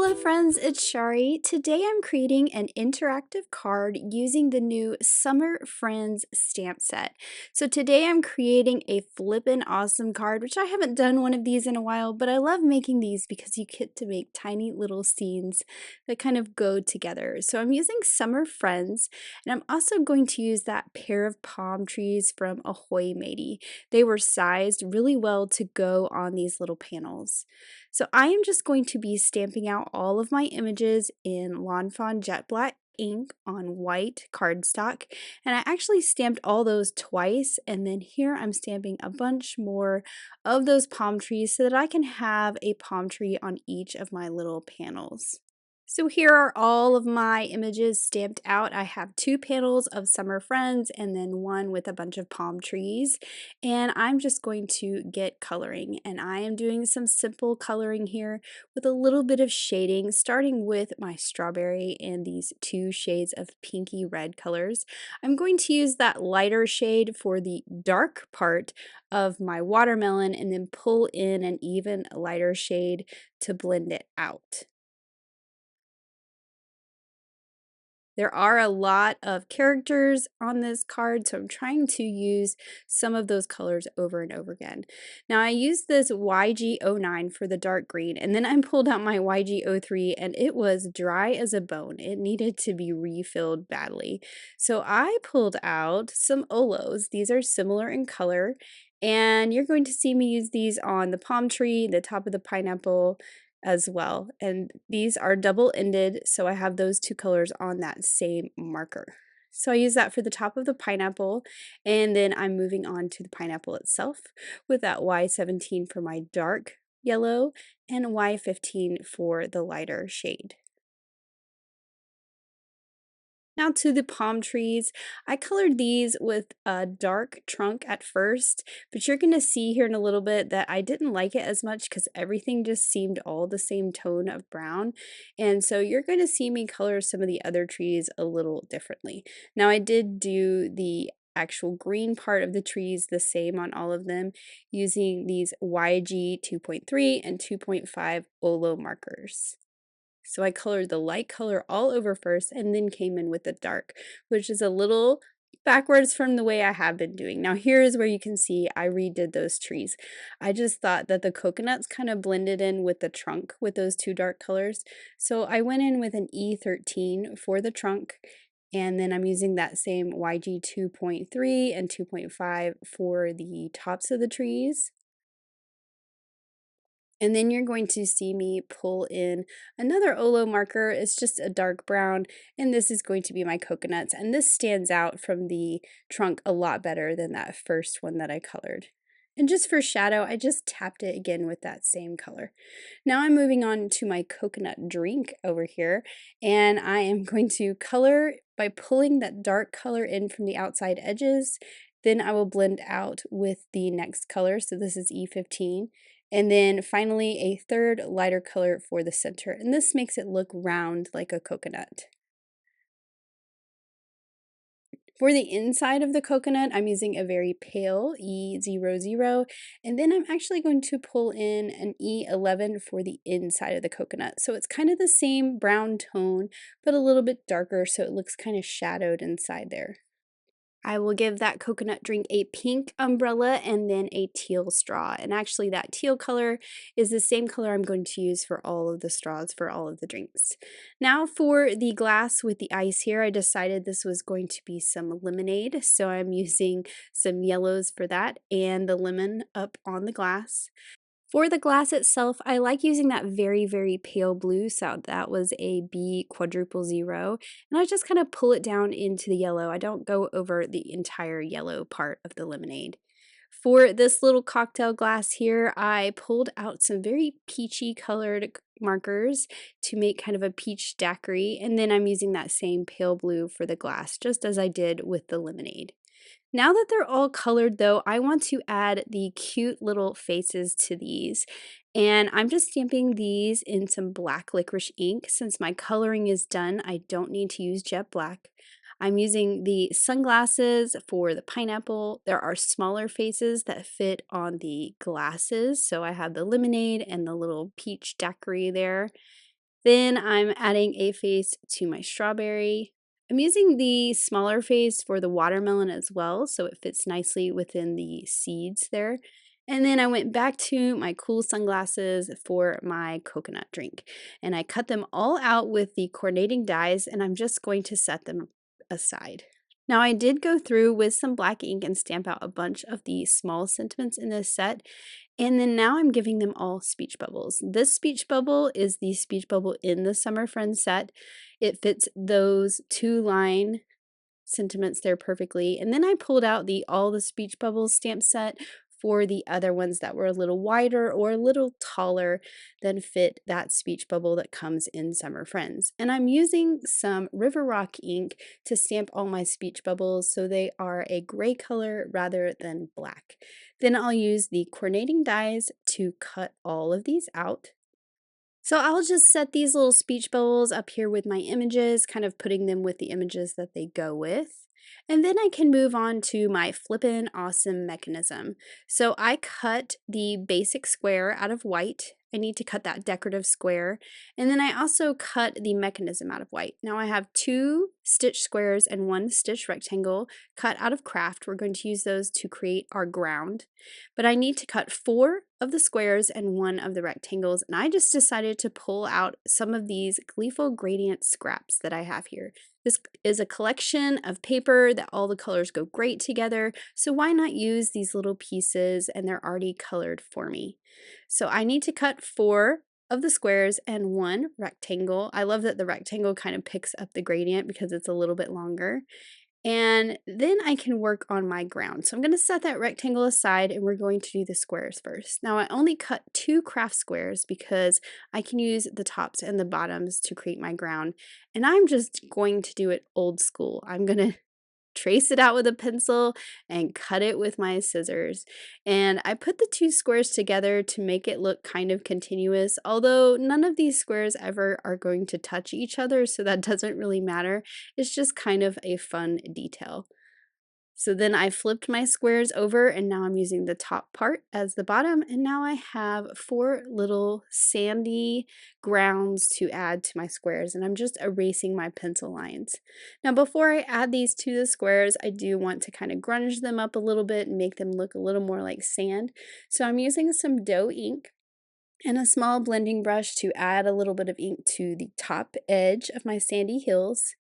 Hello friends, it's Chari. Today I'm creating an interactive card using the new Summer Friends stamp set. So today I'm creating a Flippin Awesome card, which I haven't done one of these in a while, but I love making these because you get to make tiny little scenes that kind of go together. So I'm using Summer Friends, and I'm also going to use that pair of palm trees from Ahoy Matey. They were sized really well to go on these little panels. So I am just going to be stamping out all of my images in lawnfawn jet black ink on white cardstock, and I actually stamped all those twice, and then here I'm stamping a bunch more of those palm trees so that I can have a palm tree on each of my little panels. So here are all of my images stamped out. I have 2 panels of Summer Friends and then one with a bunch of palm trees. And I'm just going to get coloring. And I am doing some simple coloring here with a little bit of shading, starting with my strawberry and these 2 shades of pinky red colors. I'm going to use that lighter shade for the dark part of my watermelon and then pull in an even lighter shade to blend it out. There are a lot of characters on this card, so I'm trying to use some of those colors over and over again. Now I used this YG09 for the dark green, and then I pulled out my YG03 and it was dry as a bone. It needed to be refilled badly. So I pulled out some Olos. These are similar in color, and you're going to see me use these on the palm tree, the top of the pineapple, as well, and these are double-ended, so I have those 2 colors on that same marker. So I use that for the top of the pineapple, and then I'm moving on to the pineapple itself with that Y17 for my dark yellow and Y15 for the lighter shade. Now to the palm trees. I colored these with a dark trunk at first, but you're going to see here in a little bit that I didn't like it as much because everything just seemed all the same tone of brown. And so you're going to see me color some of the other trees a little differently. Now I did do the actual green part of the trees the same on all of them using these YG 2.3 and 2.5 Olo markers. So I colored the light color all over first and then came in with the dark, which is a little backwards from the way I have been doing. Now here is where you can see I redid those trees. I just thought that the coconuts kind of blended in with the trunk with those 2 dark colors. So I went in with an E13 for the trunk, and then I'm using that same YG 2.3 and 2.5 for the tops of the trees. And then you're going to see me pull in another Olo marker. It's just a dark brown, and this is going to be my coconuts. And this stands out from the trunk a lot better than that first one that I colored. And just for shadow, I just tapped it again with that same color. Now I'm moving on to my coconut drink over here, and I am going to color by pulling that dark color in from the outside edges. Then I will blend out with the next color, so this is E15. And then finally a third lighter color for the center, and this makes it look round like a coconut. For the inside of the coconut, I'm using a very pale E00, and then I'm actually going to pull in an E11 for the inside of the coconut. So it's kind of the same brown tone, but a little bit darker, so it looks kind of shadowed inside there. I will give that coconut drink a pink umbrella and then a teal straw. And actually that teal color is the same color I'm going to use for all of the straws for all of the drinks. Now for the glass with the ice here, I decided this was going to be some lemonade. So I'm using some yellows for that and the lemon up on the glass. For the glass itself, I like using that very, very pale blue, so that was a B quadruple 0, and I just kind of pull it down into the yellow. I don't go over the entire yellow part of the lemonade. For this little cocktail glass here, I pulled out some very peachy colored markers to make kind of a peach daiquiri, and then I'm using that same pale blue for the glass, just as I did with the lemonade. Now that they're all colored though, I want to add the cute little faces to these. And I'm just stamping these in some black licorice ink. Since my coloring is done, I don't need to use jet black. I'm using the sunglasses for the pineapple. There are smaller faces that fit on the glasses. So I have the lemonade and the little peach daiquiri there. Then I'm adding a face to my strawberry. I'm using the smaller face for the watermelon as well, so it fits nicely within the seeds there. And then I went back to my cool sunglasses for my coconut drink. And I cut them all out with the coordinating dies, and I'm just going to set them aside. Now, I did go through with some black ink and stamp out a bunch of the small sentiments in this set, and then now I'm giving them all speech bubbles. This speech bubble is the speech bubble in the Summer Friends set. It fits those 2-line sentiments there perfectly. And then I pulled out the All the Speech Bubbles stamp set for the other ones that were a little wider or a little taller than fit that speech bubble that comes in Summer Friends. And I'm using some River Rock ink to stamp all my speech bubbles so they are a gray color rather than black. Then I'll use the coordinating dies to cut all of these out. So I'll just set these little speech bubbles up here with my images, kind of putting them with the images that they go with. And then I can move on to my Flippin Awesome mechanism. So I cut the basic square out of white. I need to cut that decorative square. And then I also cut the mechanism out of white. Now I have 2 stitch squares and 1 stitch rectangle cut out of craft. We're going to use those to create our ground. But I need to cut 4 of the squares and 1 of the rectangles, and I just decided to pull out some of these Gleeful gradient scraps that I have here. This is a collection of paper that all the colors go great together, so why not use these little pieces, and they're already colored for me. So I need to cut 4 of the squares and 1 rectangle. I love that the rectangle kind of picks up the gradient because it's a little bit longer. And then I can work on my ground. So I'm going to set that rectangle aside and we're going to do the squares first. Now I only cut 2 craft squares because I can use the tops and the bottoms to create my ground. And I'm just going to do it old school. I'm going to trace it out with a pencil and cut it with my scissors. And I put the 2 squares together to make it look kind of continuous, although none of these squares ever are going to touch each other, so that doesn't really matter. It's just kind of a fun detail. So then I flipped my squares over and now I'm using the top part as the bottom, and now I have 4 little sandy grounds to add to my squares, and I'm just erasing my pencil lines. Now before I add these to the squares, I do want to kind of grunge them up a little bit and make them look a little more like sand. So I'm using some dough ink and a small blending brush to add a little bit of ink to the top edge of my sandy hills.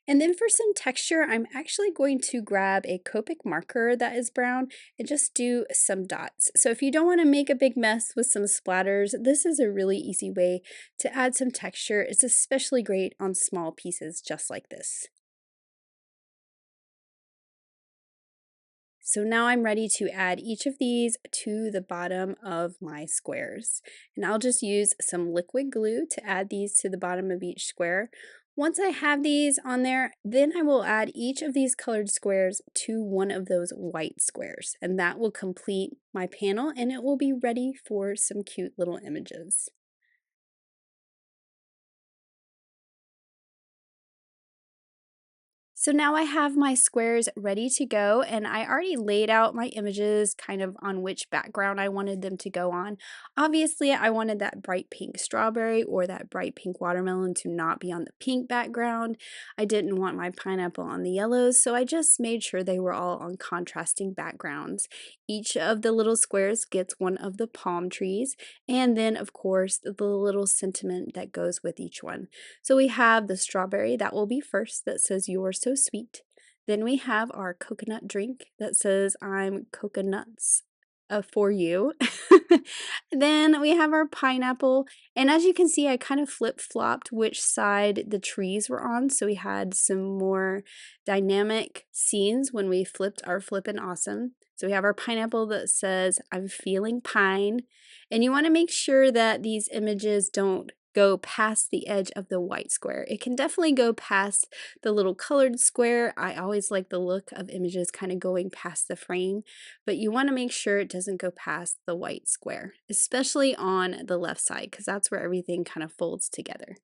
And then for some texture, I'm actually going to grab a Copic marker that is brown and just do some dots. So if you don't want to make a big mess with some splatters, this is a really easy way to add some texture. It's especially great on small pieces just like this. So now I'm ready to add each of these to the bottom of my squares. And I'll just use some liquid glue to add these to the bottom of each square. Once I have these on there, then I will add each of these colored squares to one of those white squares. And that will complete my panel and it will be ready for some cute little images. So now I have my squares ready to go, and I already laid out my images kind of on which background I wanted them to go on. Obviously, I wanted that bright pink strawberry or that bright pink watermelon to not be on the pink background. I didn't want my pineapple on the yellows, so I just made sure they were all on contrasting backgrounds. Each of the little squares gets one of the palm trees, and then, of course, the little sentiment that goes with each one. So we have the strawberry that will be first that says "You're so sweet." Then we have our coconut drink that says "I'm coconuts for you." Then we have our pineapple, and as you can see, I kind of flip-flopped which side the trees were on, so we had some more dynamic scenes when we flipped our Flippin' Awesome. So we have our pineapple that says "I'm feeling pine," and you want to make sure that these images don't go past the edge of the white square. It can definitely go past the little colored square. I always like the look of images kind of going past the frame, but you want to make sure it doesn't go past the white square, especially on the left side, because that's where everything kind of folds together.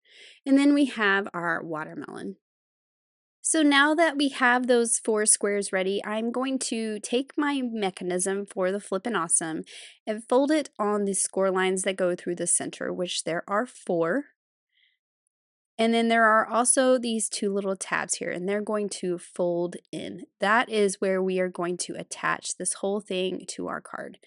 And then we have our watermelon. So now that we have those 4 squares ready, I'm going to take my mechanism for the Flippin' Awesome and fold it on the score lines that go through the center, which there are 4. And then there are also these two little tabs here, and they're going to fold in. That is where we are going to attach this whole thing to our card.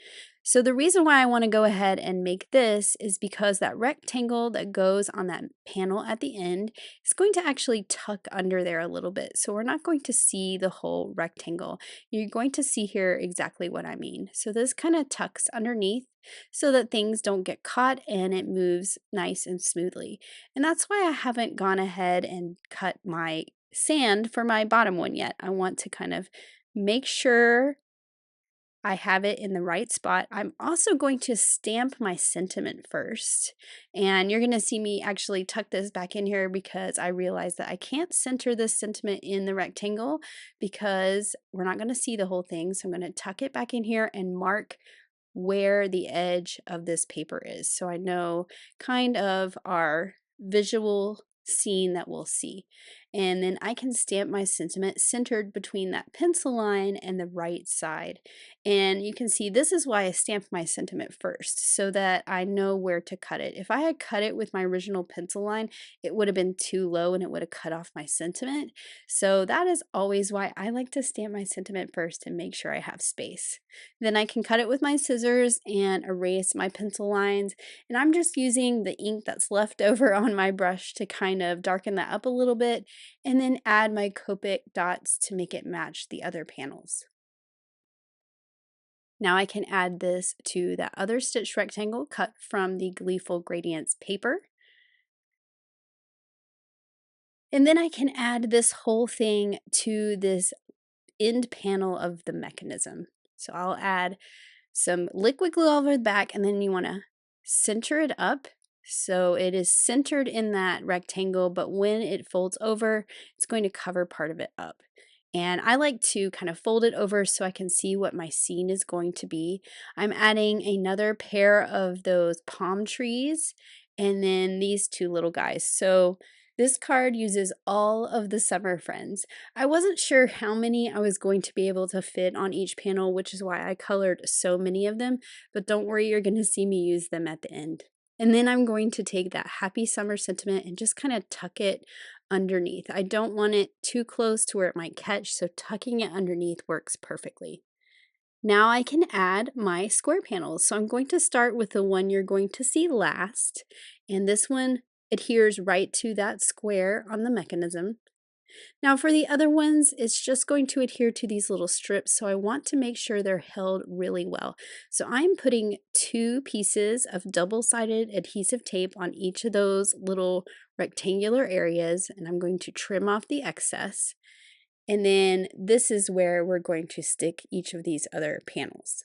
So the reason why I want to go ahead and make this is because that rectangle that goes on that panel at the end is going to actually tuck under there a little bit. So we're not going to see the whole rectangle. You're going to see here exactly what I mean. So this kind of tucks underneath so that things don't get caught and it moves nice and smoothly. And that's why I haven't gone ahead and cut my sand for my bottom one yet. I want to kind of make sure I have it in the right spot. I'm also going to stamp my sentiment first. And you're going to see me actually tuck this back in here because I realized that I can't center this sentiment in the rectangle because we're not going to see the whole thing. So I'm going to tuck it back in here and mark where the edge of this paper is. So I know kind of our visual scene that we'll see. And then I can stamp my sentiment centered between that pencil line and the right side. And you can see this is why I stamped my sentiment first, so that I know where to cut it. If I had cut it with my original pencil line, it would have been too low and it would have cut off my sentiment. So that is always why I like to stamp my sentiment first and make sure I have space. Then I can cut it with my scissors and erase my pencil lines. And I'm just using the ink that's left over on my brush to kind of darken that up a little bit, and then add my Copic dots to make it match the other panels. Now I can add this to that other stitched rectangle cut from the Gleeful Gradients paper. And then I can add this whole thing to this end panel of the mechanism. So I'll add some liquid glue over the back, and then you want to center it up so it is centered in that rectangle, but when it folds over, it's going to cover part of it up. And I like to kind of fold it over so I can see what my scene is going to be. I'm adding another pair of those palm trees and then these two little guys. So this card uses all of the summer friends. I wasn't sure how many I was going to be able to fit on each panel, which is why I colored so many of them, but don't worry, you're going to see me use them at the end. And then I'm going to take that happy summer sentiment and just kind of tuck it underneath. I don't want it too close to where it might catch, so tucking it underneath works perfectly. Now I can add my square panels. So I'm going to start with the one you're going to see last, and this one adheres right to that square on the mechanism. Now for the other ones, it's just going to adhere to these little strips, so I want to make sure they're held really well. So I'm putting 2 pieces of double-sided adhesive tape on each of those little rectangular areas, and I'm going to trim off the excess. And then this is where we're going to stick each of these other panels.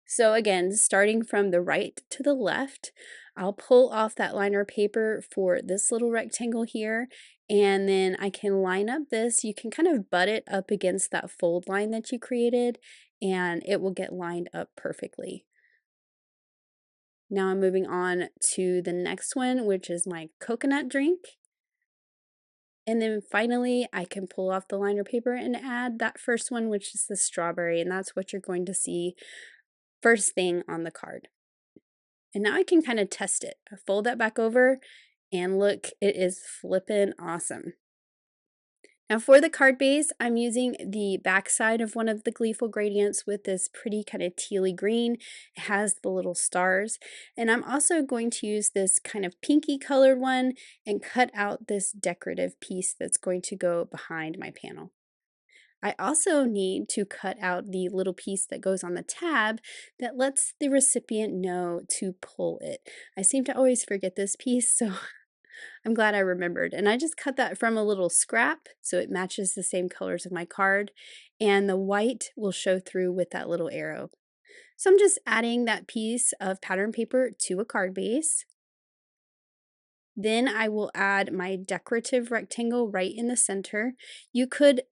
So again, starting from the right to the left, I'll pull off that liner paper for this little rectangle here, and then I can line up this. You can kind of butt it up against that fold line that you created, and it will get lined up perfectly. Now I'm moving on to the next one, which is my coconut drink. And then finally, I can pull off the liner paper and add that first one, which is the strawberry, and that's what you're going to see first thing on the card. And now I can kind of test it. I fold that back over and look, it is flippin' awesome. Now for the card base, I'm using the back side of one of the Gleeful Gradients with this pretty kind of tealy green. It has the little stars. And I'm also going to use this kind of pinky colored one and cut out this decorative piece that's going to go behind my panel. I also need to cut out the little piece that goes on the tab that lets the recipient know to pull it. I seem to always forget this piece, so I'm glad I remembered. And I just cut that from a little scrap so it matches the same colors of my card, and the white will show through with that little arrow. So I'm just adding that piece of pattern paper to a card base. Then I will add my decorative rectangle right in the center. You could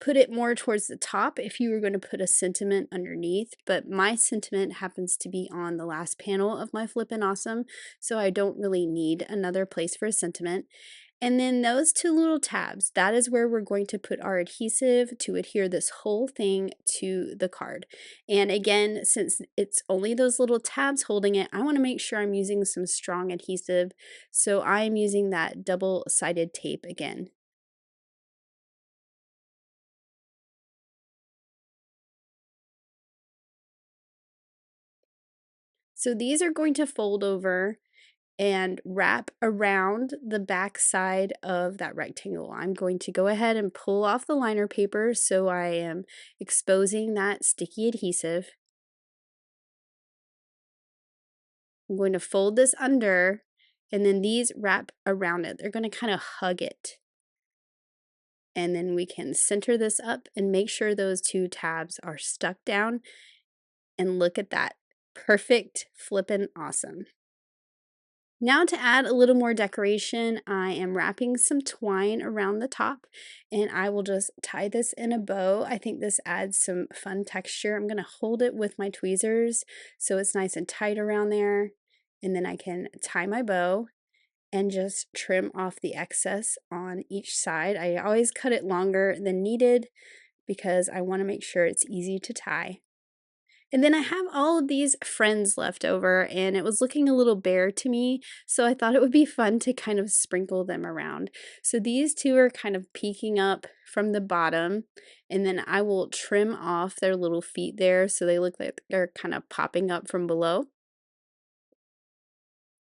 put it more towards the top if you were going to put a sentiment underneath, but my sentiment happens to be on the last panel of my Flippin Awesome, so I don't really need another place for a sentiment. And then those two little tabs, that is where we're going to put our adhesive to adhere this whole thing to the card. And again, since it's only those little tabs holding it, I want to make sure I'm using some strong adhesive. So I'm using that double-sided tape again. So these are going to fold over and wrap around the back side of that rectangle. I'm going to go ahead and pull off the liner paper so I am exposing that sticky adhesive. I'm going to fold this under, and then these wrap around it. They're going to kind of hug it. And then we can center this up and make sure those two tabs are stuck down. And look at that. Perfect, flippin' awesome. Now to add a little more decoration, I am wrapping some twine around the top, and I will just tie this in a bow. I think this adds some fun texture. I'm going to hold it with my tweezers so it's nice and tight around there, and then I can tie my bow and just trim off the excess on each side. I always cut it longer than needed because I want to make sure it's easy to tie. And then I have all of these friends left over, and it was looking a little bare to me, so I thought it would be fun to kind of sprinkle them around. So these two are kind of peeking up from the bottom, and then I will trim off their little feet there so they look like they're kind of popping up from below.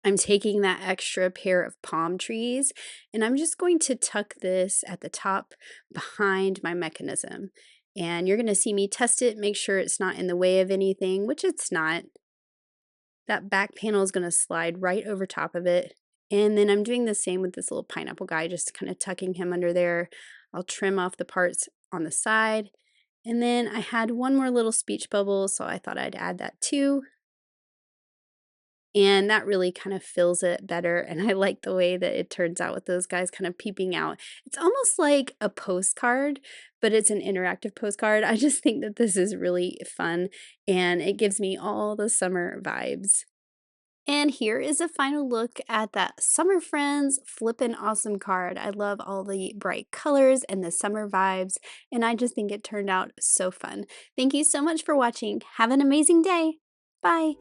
I'm taking that extra pair of palm trees, and I'm just going to tuck this at the top behind my mechanism. And you're going to see me test it, make sure it's not in the way of anything, which it's not. That back panel is going to slide right over top of it. And then I'm doing the same with this little pineapple guy, just kind of tucking him under there. I'll trim off the parts on the side. And then I had one more little speech bubble, so I thought I'd add that too. And that really kind of fills it better, and I like the way that it turns out with those guys kind of peeping out. It's almost like a postcard, but it's an interactive postcard. I just think that this is really fun, and it gives me all the summer vibes. And here is a final look at that Summer Friends Flippin' Awesome card. I love all the bright colors and the summer vibes, and I just think it turned out so fun. Thank you so much for watching. Have an amazing day. Bye.